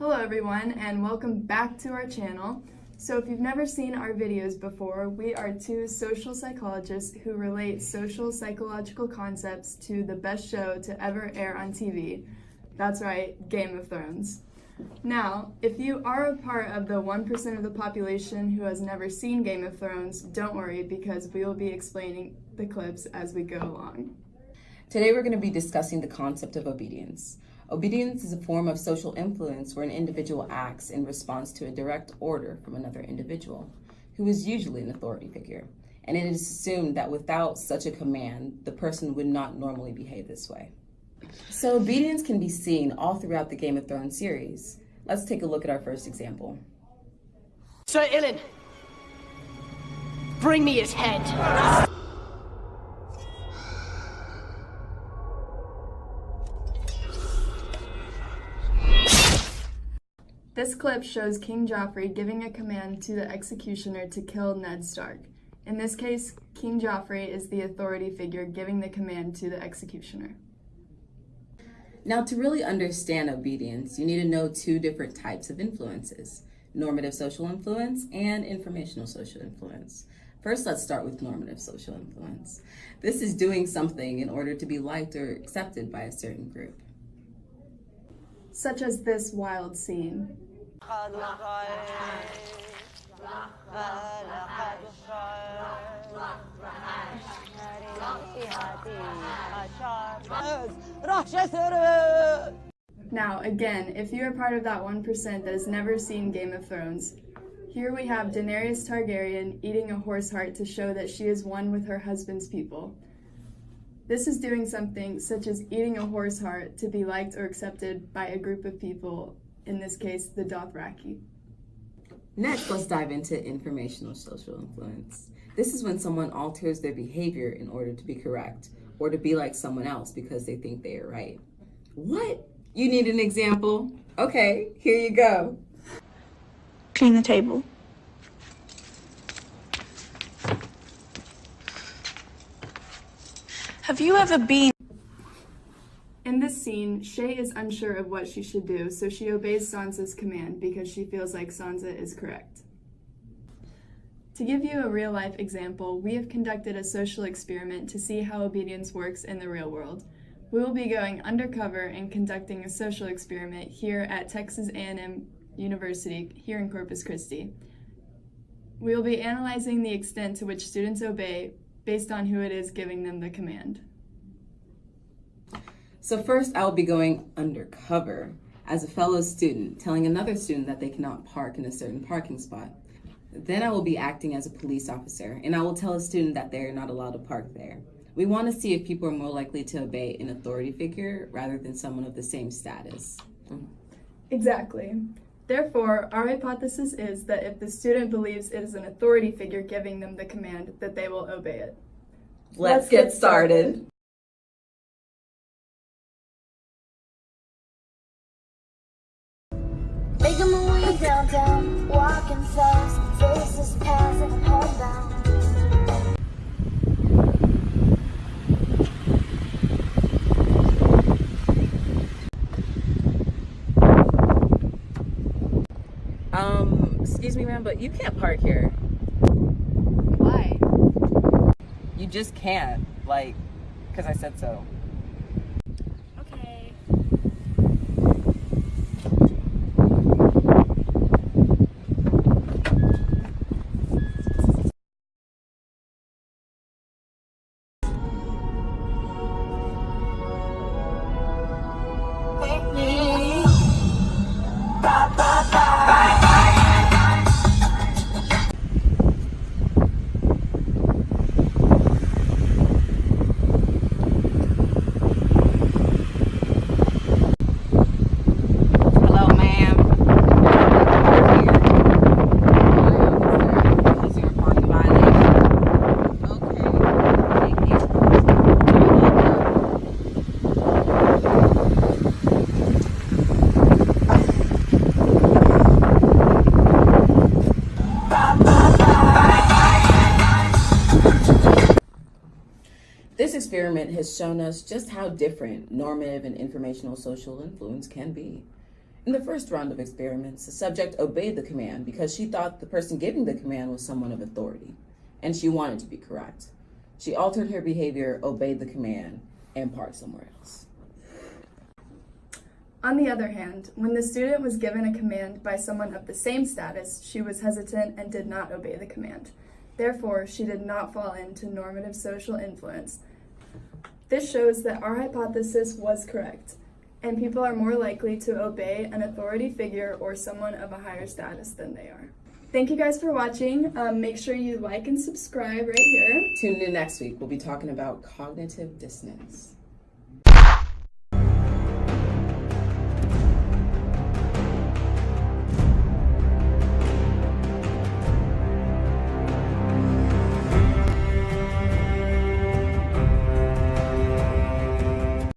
Hello everyone and welcome back to our channel. So if you've never seen our videos before, we are two social psychologists who relate social psychological concepts to the best show to ever air on TV. That's right, Game of Thrones. Now, if you are a part of the 1% of the population who has never seen Game of Thrones, don't worry because we will be explaining the clips as we go along. Today we're going to be discussing the concept of obedience. Obedience is a form of social influence where an individual acts in response to a direct order from another individual, who is usually an authority figure. And it is assumed that without such a command, the person would not normally behave this way. So obedience can be seen all throughout the Game of Thrones series. Let's take a look at our first example. Sir Ilyn, bring me his head. This clip shows King Joffrey giving a command to the executioner to kill Ned Stark. In this case, King Joffrey is the authority figure giving the command to the executioner. Now, to really understand obedience, you need to know two different types of influences: normative social influence and informational social influence. First, let's start with normative social influence. This is doing something in order to be liked or accepted by a certain group. Such as this wild scene. Now, again, if you are part of that 1% that has never seen Game of Thrones, here we have Daenerys Targaryen eating a horse heart to show that she is one with her husband's people. This is doing something such as eating a horse heart to be liked or accepted by a group of people, in this case, the Dothraki. Next, let's dive into informational social influence. This is when someone alters their behavior in order to be correct or to be like someone else because they think they are right. What? You need an example? Okay, here you go. Clean the table. Have you ever been? In this scene, Shae is unsure of what she should do, so she obeys Sansa's command because she feels like Sansa is correct. To give you a real-life example, we have conducted a social experiment to see how obedience works in the real world. We will be going undercover and conducting a social experiment here at Texas A&M University here in Corpus Christi. We will be analyzing the extent to which students obey based on who it is giving them the command. So first, I will be going undercover as a fellow student, telling another student that they cannot park in a certain parking spot. Then I will be acting as a police officer, and I will tell a student that they're not allowed to park there. We want to see if people are more likely to obey an authority figure rather than someone of the same status. Exactly. Therefore, our hypothesis is that if the student believes it is an authority figure giving them the command, that they will obey it. Let's get started. Making my way downtown, walking fast, faces passing, homebound. Excuse me, ma'am, but you can't park here. Why? You just can't, because I said so. Okay. This experiment has shown us just how different normative and informational social influence can be. In the first round of experiments, the subject obeyed the command because she thought the person giving the command was someone of authority, and she wanted to be correct. She altered her behavior, obeyed the command, and parked somewhere else. On the other hand, when the student was given a command by someone of the same status, she was hesitant and did not obey the command. Therefore, she did not fall into normative social influence. This shows that our hypothesis was correct, and people are more likely to obey an authority figure or someone of a higher status than they are. Thank you guys for watching. Make sure you like and subscribe right here. Tune in next week. We'll be talking about cognitive dissonance.